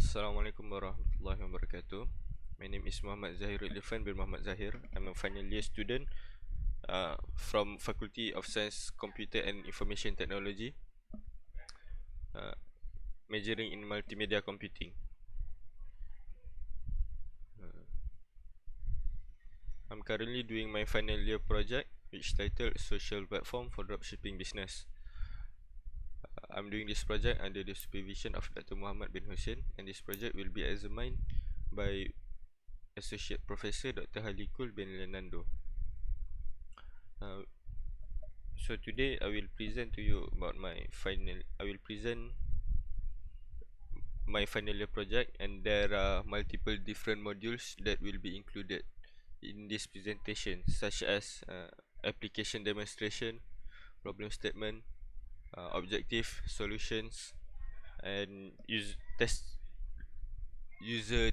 Assalamualaikum warahmatullahi wabarakatuh. My name is Zahirul Irfan bin Zahir. I'm a final year student from Faculty of Science, Computer and Information Technology, uh, majoring in Multimedia Computing. Uh, I'm currently doing my final year project, which titled Social Platform for Dropshipping Business. I'm doing this project under the supervision of Dr. Muhammad bin Hussein, and this project will be examined by Associate Professor Dr. Halikul bin Lenando. So today I will present to you about my final year project, and there are multiple different modules that will be included in this presentation, such as application demonstration, problem statement, objective, solutions, and user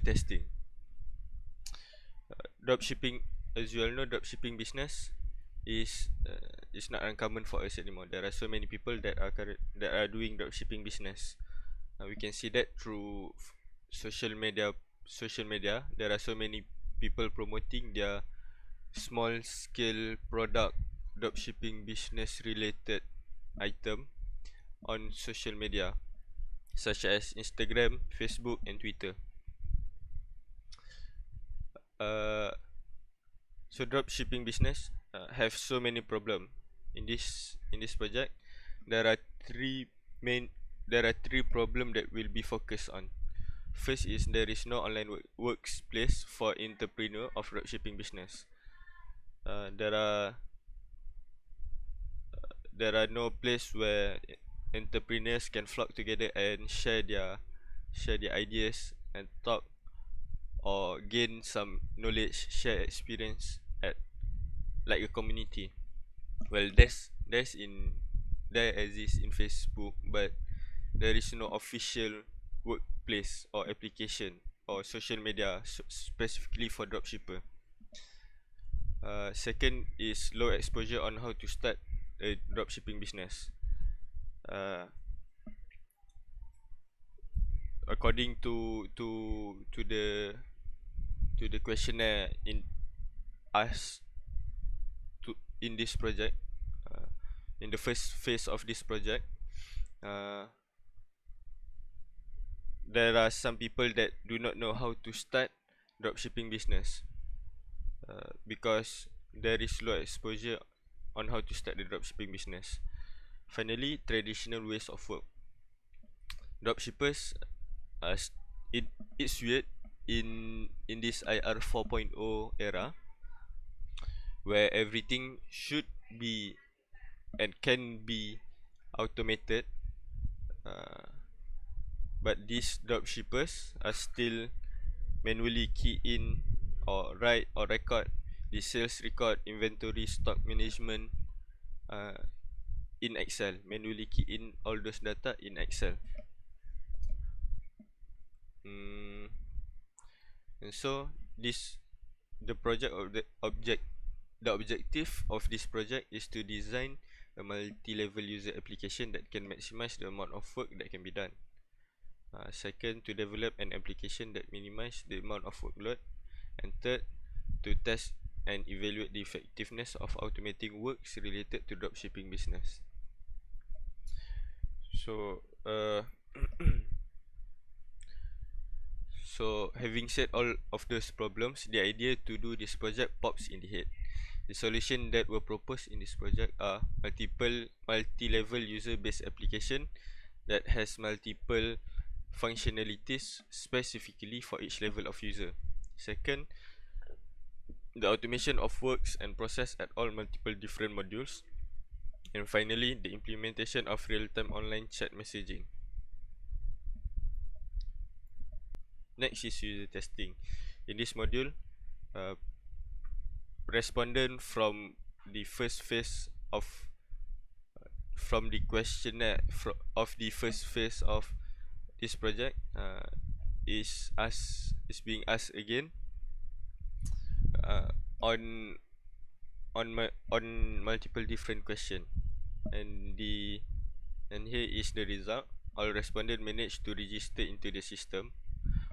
testing. Dropshipping, as you all know, dropshipping business is not uncommon for us anymore. There are so many people that are doing dropshipping business. We can see that through social media. There are so many people promoting their small scale product dropshipping business related item on social media, such as Instagram, Facebook, and Twitter. So dropshipping business have so many problem in this project. There are three problem that will be focused on. First is there is no online workplace for entrepreneur of dropshipping business. There are no place where entrepreneurs can flock together and share their ideas and talk or gain some knowledge, share experience at like a community. Well, there exists in Facebook, but there is no official workplace or application or social media specifically for dropshipper. Second is low exposure on how to start a dropshipping business. According to the questionnaire in this project, in the first phase of this project, there are some people that do not know how to start dropshipping business because there is low exposure on how to start the dropshipping business. Finally, traditional ways of work. Dropshippers, it's weird in this IR 4.0 era, where everything should be and can be automated, but these dropshippers are still manually key in or write or record the sales record, inventory, stock management in Excel. Manually key in all those data in Excel. And so the objective of this project is to design a multi-level user application that can maximize the amount of work that can be done. Second, to develop an application that minimize the amount of workload. And third, to test and evaluate the effectiveness of automating works related to dropshipping business. So so having said all of those problems, the idea to do this project pops in the head. The solution that were proposed in this project are multi-level user-based application that has multiple functionalities specifically for each level of user. Second, the automation of works and process at all multiple different modules. And finally, the implementation of real-time online chat messaging. Next is user testing. In this module, respondent from the first phase of from the questionnaire of the first phase of this project is being asked again on multiple different question, and here is the result. All respondents managed to register into the system.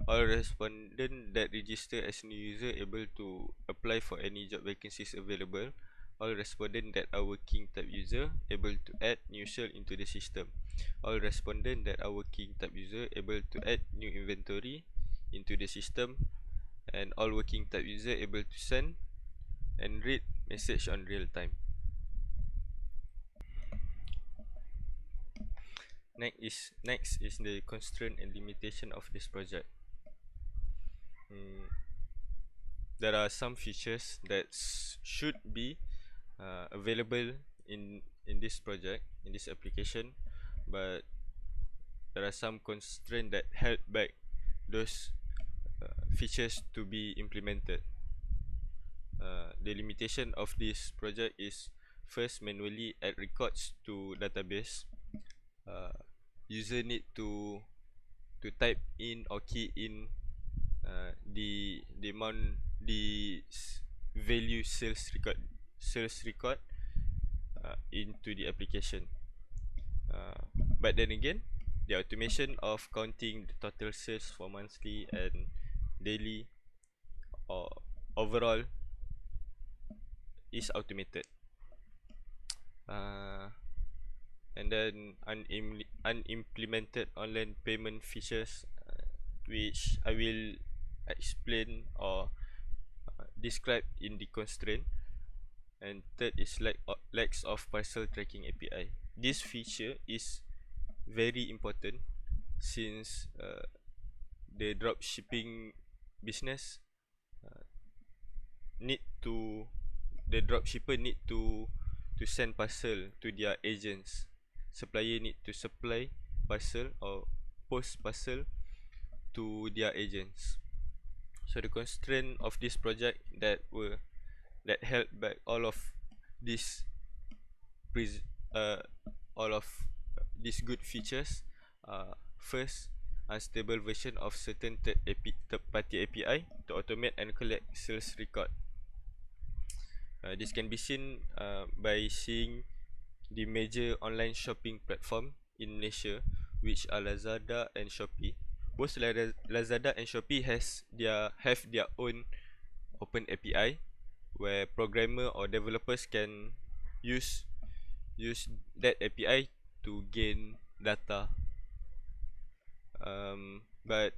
all respondent that register as new user able to apply for any job vacancies available. All respondent that are working type user able to add new sale into the system. All respondent that are working type user able to add new inventory into the system, and all working type user able to send and read message on real time. Next is the constraint and limitation of this project. There are some features that should be available in this project, in this application, but there are some constraints that held back those features to be implemented. The limitation of this project is, first, manually add records to database. User need to type in or key in the amount, the value sales record into the application. But then again, the automation of counting the total sales for monthly and daily or overall is automated. And then unimplemented online payment features, which I will explain or describe in the constraint. And third is lacks of parcel tracking API. This feature is very important since the dropshipping business need to the dropshipper need to send parcel to their agents. Supplier need to supply parcel or post parcel to their agents. So the constraint of this project that held back all of this all of these good features. First, unstable version of certain third-party API to automate and collect sales record. This can be seen by seeing the major online shopping platform in Malaysia, which are Lazada and Shopee. Both Lazada and Shopee have their own open API where programmer or developers can use that API to gain data. But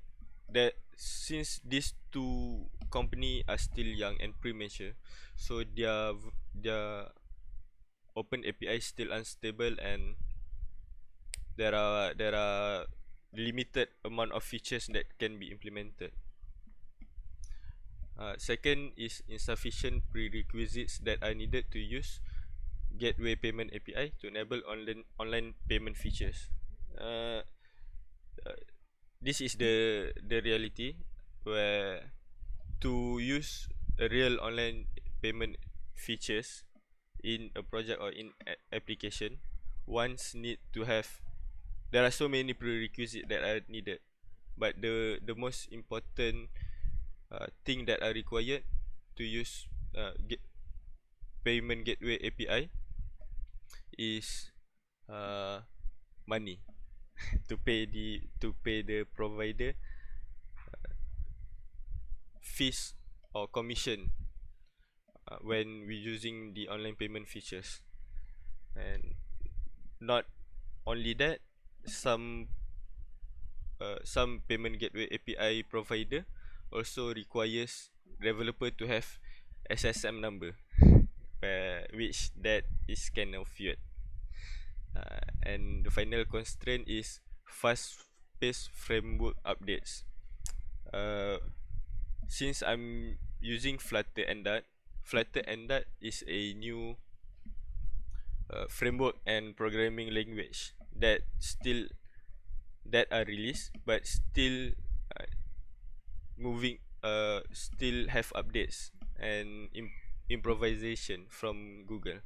that since these two company are still young and premature, so their open API is still unstable, and there are limited amount of features that can be implemented. Second is insufficient prerequisites that are needed to use gateway payment API to enable online payment features. This is the reality, where to use a real online payment features in a project or in application, once need to have, there are so many prerequisites that are needed, but the most important thing that are required to use payment gateway API is money to pay the provider fees or commission when we using the online payment features. And not only that, some payment gateway API provider also requires developer to have SSM number, which that is kind of weird. And the final constraint is fast-paced framework updates. Since I'm using Flutter and Dart is a new framework and programming language that are released, but still still have updates and improvisation from Google.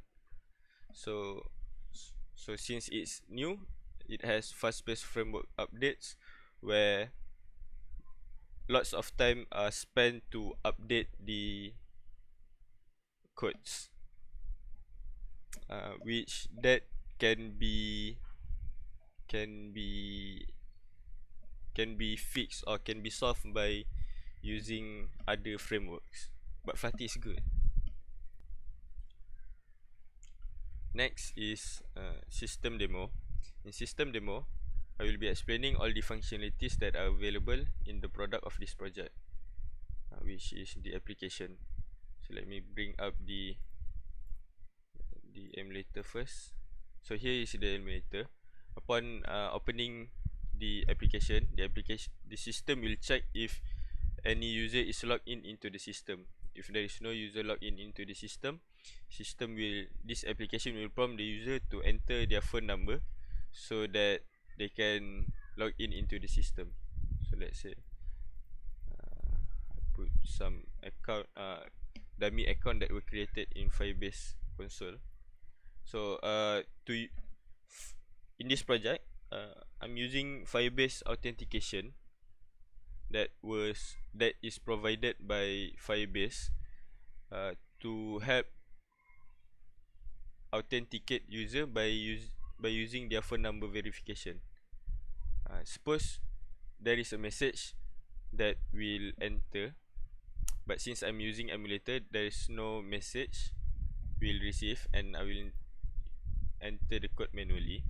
So since it's new, it has fast-paced framework updates where lots of time are spent to update the codes, which that can be can be fixed or can be solved by using other frameworks, but Flutter is good. Next is system demo. In system demo, I will be explaining all the functionalities that are available in the product of this project, which is the application. So let me bring up the emulator first. So here is the emulator. Upon opening the application, the system will check if any user is logged in into the system. If there is no user logged in into the system, this application will prompt the user to enter their phone number so that they can log in into the system. So let's say I put some account dummy account that were created in Firebase console. So in this project, I'm using Firebase authentication that is provided by Firebase to help authenticate user by using their phone number verification. Suppose there is a message that will enter, but since I'm using emulator, there is no message will receive, and I will enter the code manually.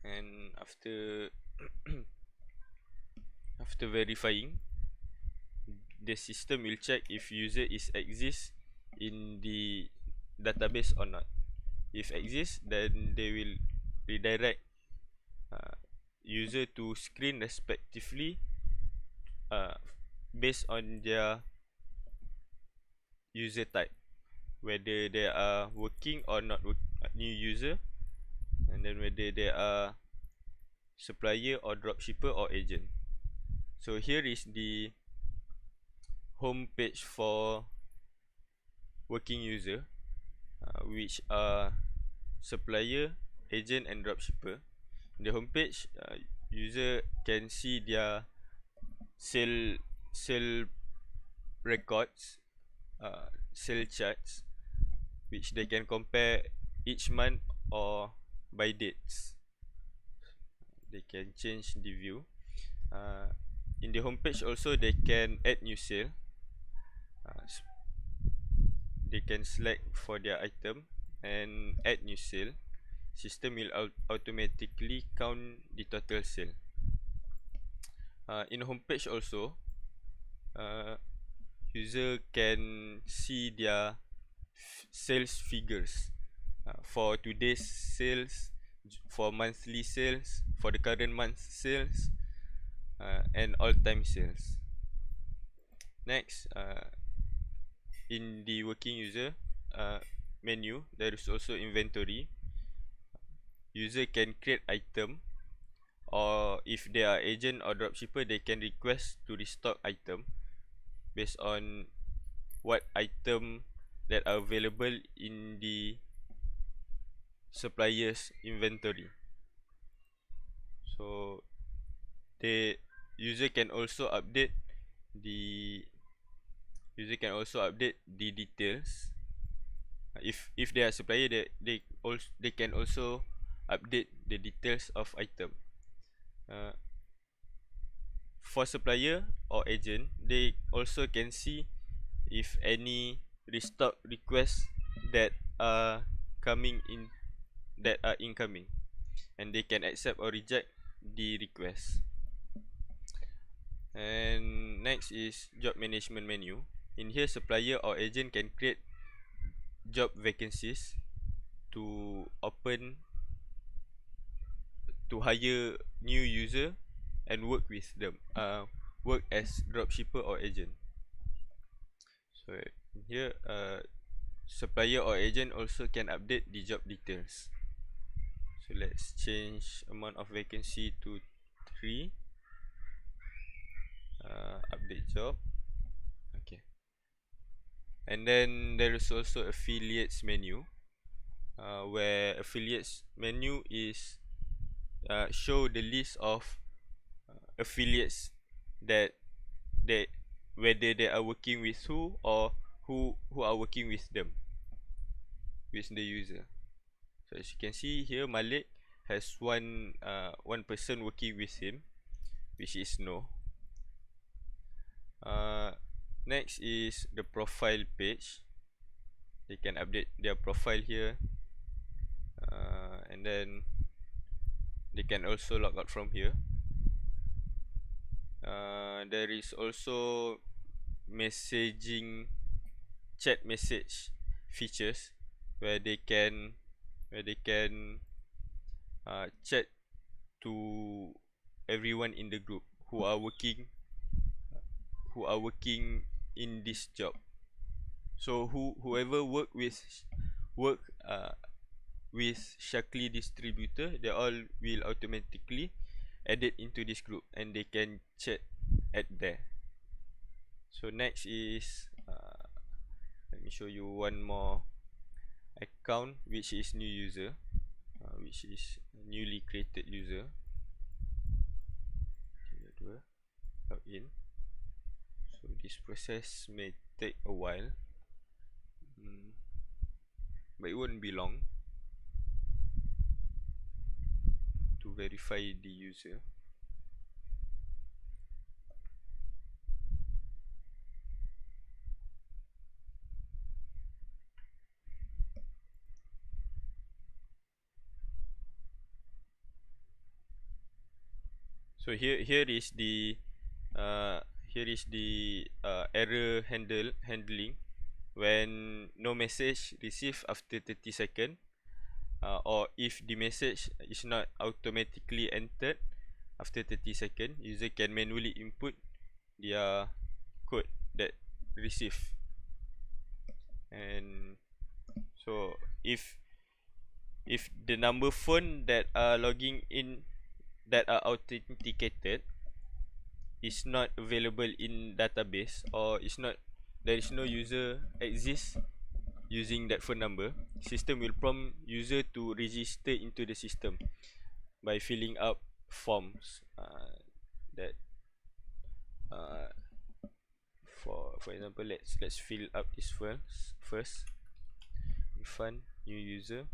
And after after verifying, the system will check if user exists in the database or not. If exists, then they will redirect user to screen respectively based on their user type, whether they are working or not new user, and then whether they are supplier or dropshipper or agent. So here is the home page for working user, which are supplier, agent and dropshipper. In the home page, user can see their sale records, sale charts, which they can compare each month or by dates. They can change the view. In the home page also, they can add new sale. They can select for their item and add new sale. System will automatically count the total sale. In home page also, user can see their sales figures for today's sales, for monthly sales, for the current month sales, and all-time sales. Next, in the working user menu, there is also inventory. User can create item, or if they are agent or dropshipper, they can request to restock item based on what item that are available in the supplier's inventory. So the user can also update the details. If they are supplier, they can also update the details of item. For supplier or agent, they also can see if any restock requests that are incoming, and they can accept or reject the request. And next is job management menu. In here, supplier or agent can create job vacancies to hire new user and work with them, work as dropshipper or agent. So here, supplier or agent also can update the job details. So let's change amount of vacancy to 3. Update job. Okay. And then there is also affiliates menu, where affiliates menu is show the list of affiliates that whether they are working with who, or who are working with them, with the user. So as you can see here, Malik has one person working with him, which is no. Next is the profile page. They can update their profile here, and then they can also log out from here. There is also messaging, chat message features where they can chat to everyone in the group who are working in this job. So whoever work with Shakli distributor, they all will automatically added into this group and they can chat at there. So next is let me show you one more account, which is new user, which is newly created user. Log in. So this process may take a while, but it won't be long to verify the user. So here is the error handling when no message received after 30 seconds, or if the message is not automatically entered after 30 seconds, user can manually input their code that received. And so if the number phone that are logging in that are authenticated is not available in database, or there is no user exists using that phone number, system will prompt user to register into the system by filling up forms that for example, let's fill up this first. Irfan, new user,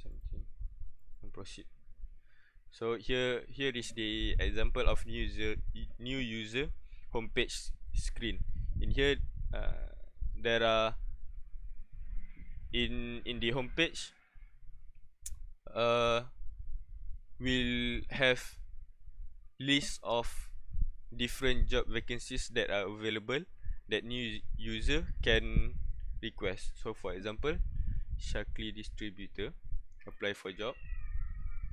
something, and proceed. So here is the example of new user homepage screen. In here, there are in the homepage, will have list of different job vacancies that are available that new user can request. So for example, Shakli distributor, apply for job,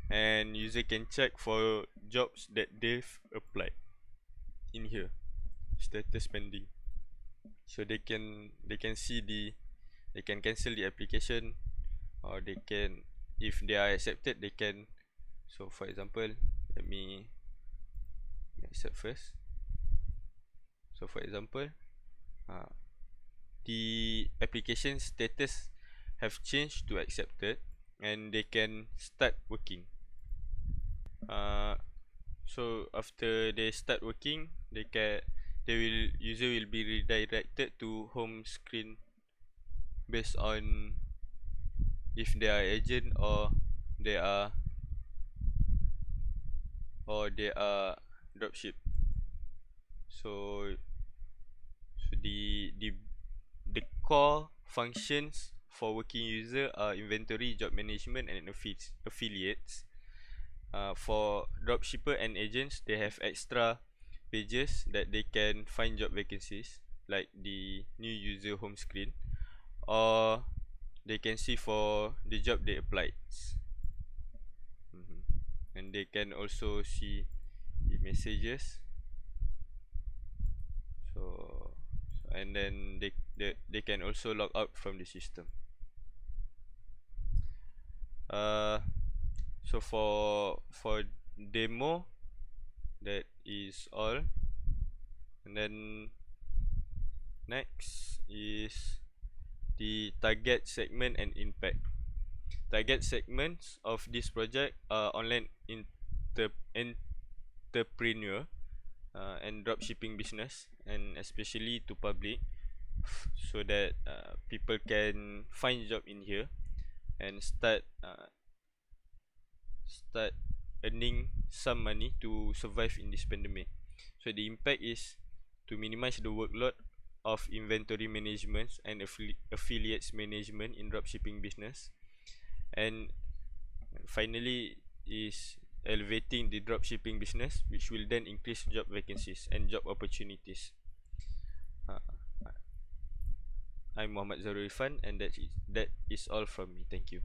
and user can check for jobs that they've applied in here, status pending. So they can see they can cancel the application, or they can, if they are accepted, they can. So for example, let me accept first. So for example, the application status have changed to accepted, and they can start working. So after they start working, user will be redirected to home screen based on if they are agent or they are dropship. So the core functions for working user are inventory, job management, and affiliates. For dropshipper and agents, they have extra pages that they can find job vacancies, like the new user home screen, or they can see for the job they applied. And they can also see the messages. So and then they can also log out from the system. So for demo, that is all. And then next is the target segment and impact. Target segments of this project are online entrepreneur and dropshipping business, and especially to public, so that people can find job in here. and start earning some money to survive in this pandemic. So the impact is to minimize the workload of inventory management and affiliates management in dropshipping business, and finally is elevating the dropshipping business, which will then increase job vacancies and job opportunities. uh, I'm Mohd Zahirul Irfan, and that is all from me. Thank you.